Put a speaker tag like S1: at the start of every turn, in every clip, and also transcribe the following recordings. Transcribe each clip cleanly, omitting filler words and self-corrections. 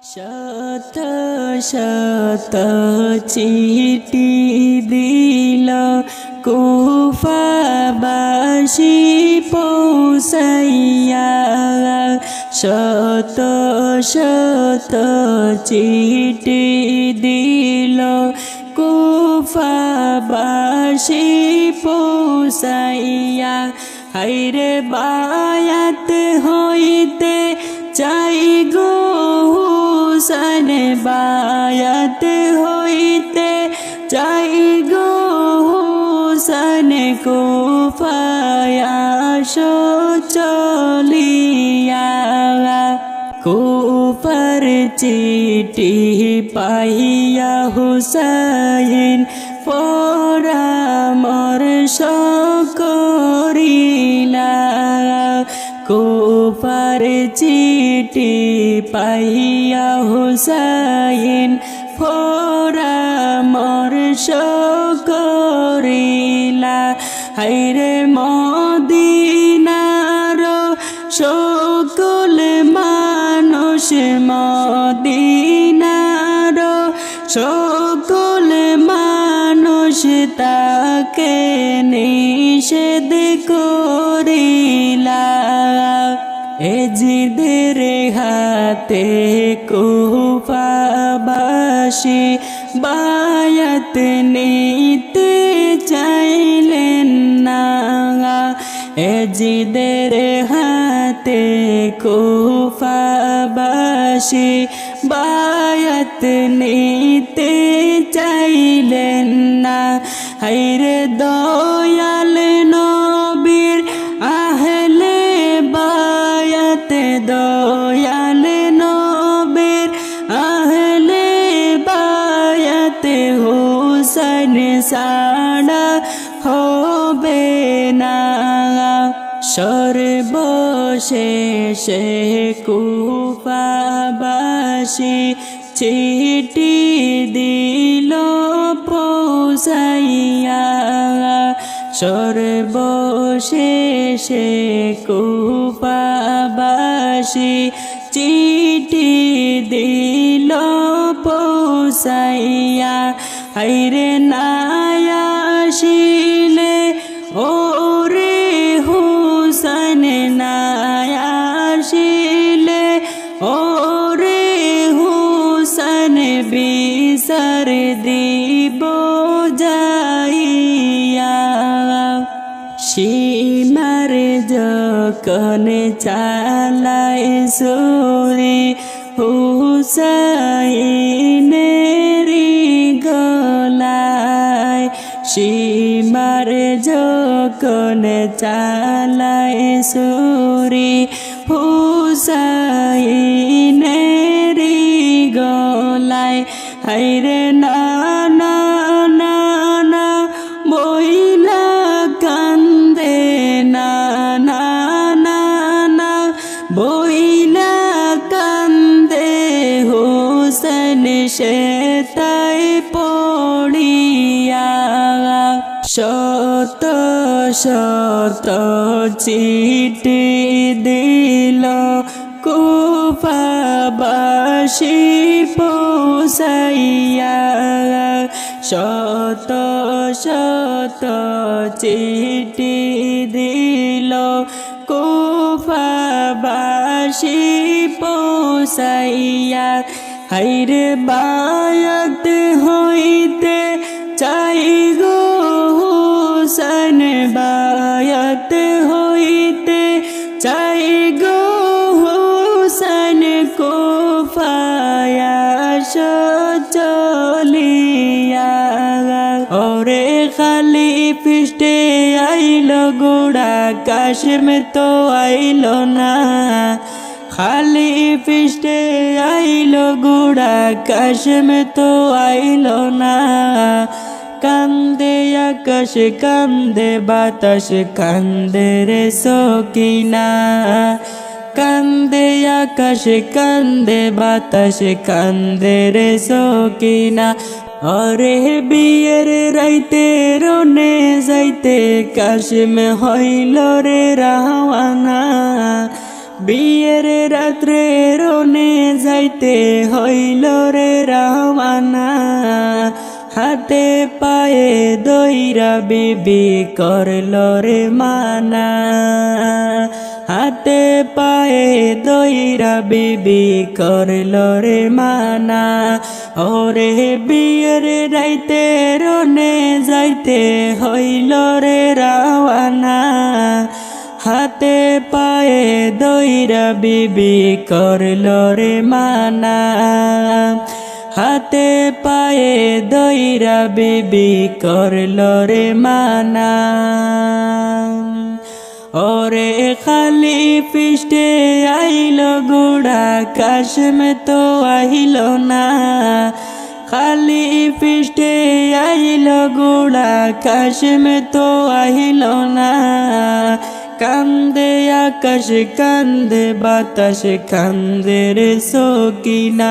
S1: শত শত চিঠি দিল কুফাবাসী পৌঁছাইয়া, শত শত চিঠি দিল কুফাবাসী পৌঁছাইয়া। হায়রে বায়াত হইতে চাই গো হুসেন, বায়াত হইতে চাই গো হুসেন, কুফায় আসো চলিয়া। কুফার চিঠি পাইয়া হুসাইন পরামর্শ করিলা, কুফার চিঠি পাইয়া হুসাইন পরামর্শ করিলা। হায়রে মদিনার সকল মানুষ, মদিনার সকল মানুষ তাকে নিষেধ করিলা। এজিদের হাতে কুফাবাসী বায়াত নিতে চাইলেন না, এজিদের হাতে কুফাবাসী বায়াত নিতে চাইলেন না। হায়রে দয়াল নবীর আহলে বায়াত, দয়াল নবীর আহলে বায়াত, হুসেন ছাড়া হবে না। সর্বশেষে কুফাবাসী চিঠি দিল পৌঁছাইয়া, সর্বশেষে কুফাবাসী চিঠি দিল পৌঁছাইয়া। হায়রে না আসিলে ওরে হুসেন, না আসিলে ওরে হুসেন, বিচার দিব যাইয়া। সীমার যখন চালায় সুরি হুসাইনের গলায়, সীমার যখন চালায় সুরি হুসাইনের গলায়। হায়রে না না না না বইলা কান্দে, না না না না বইলা কান্দে, হুসেন সে তাই পড়িয়া। শত শত চিঠি দিল কুফাবাসী পৌঁছাইয়া, শত শত চিঠি দিল কুফাবাসী পৌঁছাইয়া। হায়রে বায়াত হইতে চাই গো হুসেন, বায়াত হইতে চাই গো হুসেন, কুফায় আসো চলিয়া। ওরে খালি ফিস্টে আইলো গোড়া, কাশিম তো আইলো না, খালি ফিস্টে আইলো গোড়া, কাশিম তো আইলো না। কান্দে আকাশ কান্দে বাতাস, কান্দে রে সকিনা, কান্দে আকাশ কান্দে বাতাস, কান্দে রে সকিনা। অরে বিয়ের রাইতে রনে যাইতে কাশিম হইল রে রাওয়ানা, বিয়ের রাত্রে রনে যাইতে হইল রে রওয়ানা হাতে পায়ে দইরা বিবি করল রে মানা হাতে পায়ে দইরা বিবি করল রে মানা ওরে বিয়ের রাইতে রনে যাইতে হইল রে রওয়ানা হাতে পায়ে দইরা বিবি করল রে মানা হাতে পায়ে দইরা বিবি করল রে মানা ওরে খালি পিষ্টে আইল গুড়া কাশম তো আইল না খালি পিষ্টে আইল গুড়া কাশম তো আইল না কান্দে আকাশ কান্দে বাতাস কান্দে রে সকিনা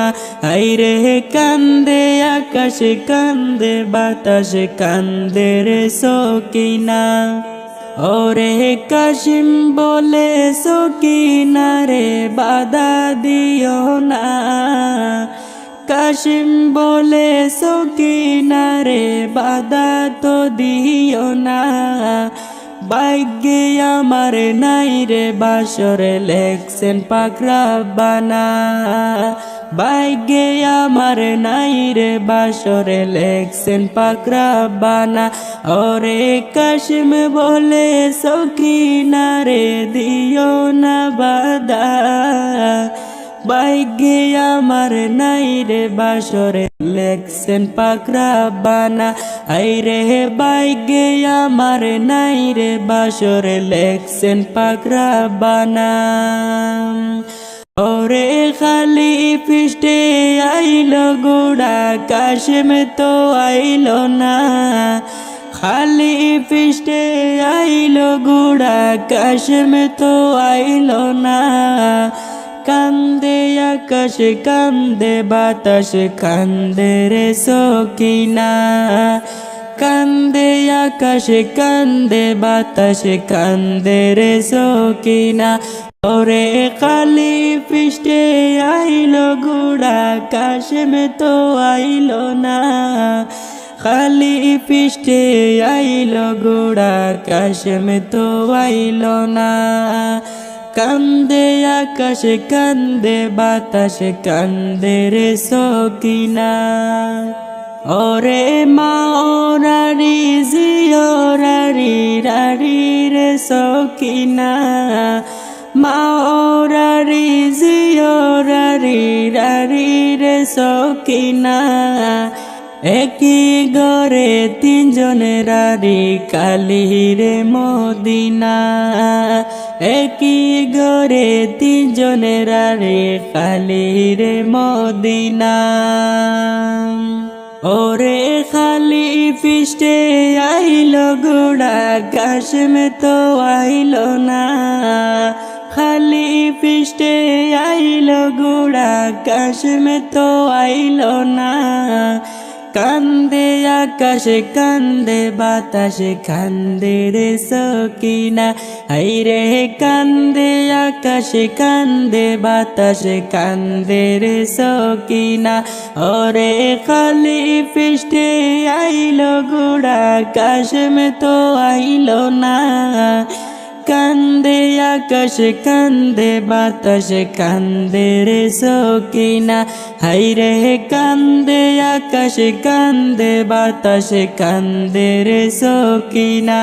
S1: আইরে কান্দে আকাশ কান্দে বাতাস কান্দে রে সকিনা ওরে কাশিম বলে সকিনা রে বাধা দিও না কাশিম বলে সকিনা রে বাধা তো দিও না ভাগ্যে আমার নাই রে বাসরে লেখছেন পাক রব্বানা ভাগ্যে আমার নাই রে বাসরে লেখছেন পাক রব্বানা ওরে কাশিম বলে সকিনা রে দিও না বাধা ভাগ্যে আমার নাই রে বাসরে লেখছেন পাক রব্বানা আইরে ভাগ্যে আমার নাই রে বাসরে লেখছেন পাক রব্বানা ওরে খালি পিষ্টে আইল গুড়া কাশিম তো আইল না খালি পিষ্টে আইল গুড়া কাশিম তো আইল না কান্দে আকাশ কান্দে বাতাস কান্দে রে সকিনা কান্দে আকাশ কান্দে বাতাস কান্দে রে সকিনা ওরে খালি পিষ্টে আইল গুড়া কাশিম তো আইল না খালি পিষ্টে আইল গুড়া কাশিম তো আইল না কান্দে আকাশ কান্দে বাতাস কান্দে রে সকিনা ওরে মা ওরারি জিওরারি রারি রে সকিনা মা ওরারি জিওরারি রারি রে সকিনা একই ঘরে তিনজনের রারি কালি রে মদিনা একই ঘরে তিনজনের রারি কালি রে মদিনা ওরে খালি পিষ্টে আইল গুড়া কাশিম তো আইল না খালি পিষ্টে আইল গুড়া কাশিম তো আইল না কান্দে আকাশ কান্দে বাতাস কান্দে রে সকিনা আইরে কান্দে আকাশ কান্দে বাতাস কান্দে রে সকিনা ওরে খালি পিষ্টে আইল গুড়া কাশিম তো আইল না কান্দে আকাশ কান্দে বাতাস কান্দে রে সকিনা হাইরে কান্দে আকাশ কান্দে বাতাস কান্দে রে সকিনা।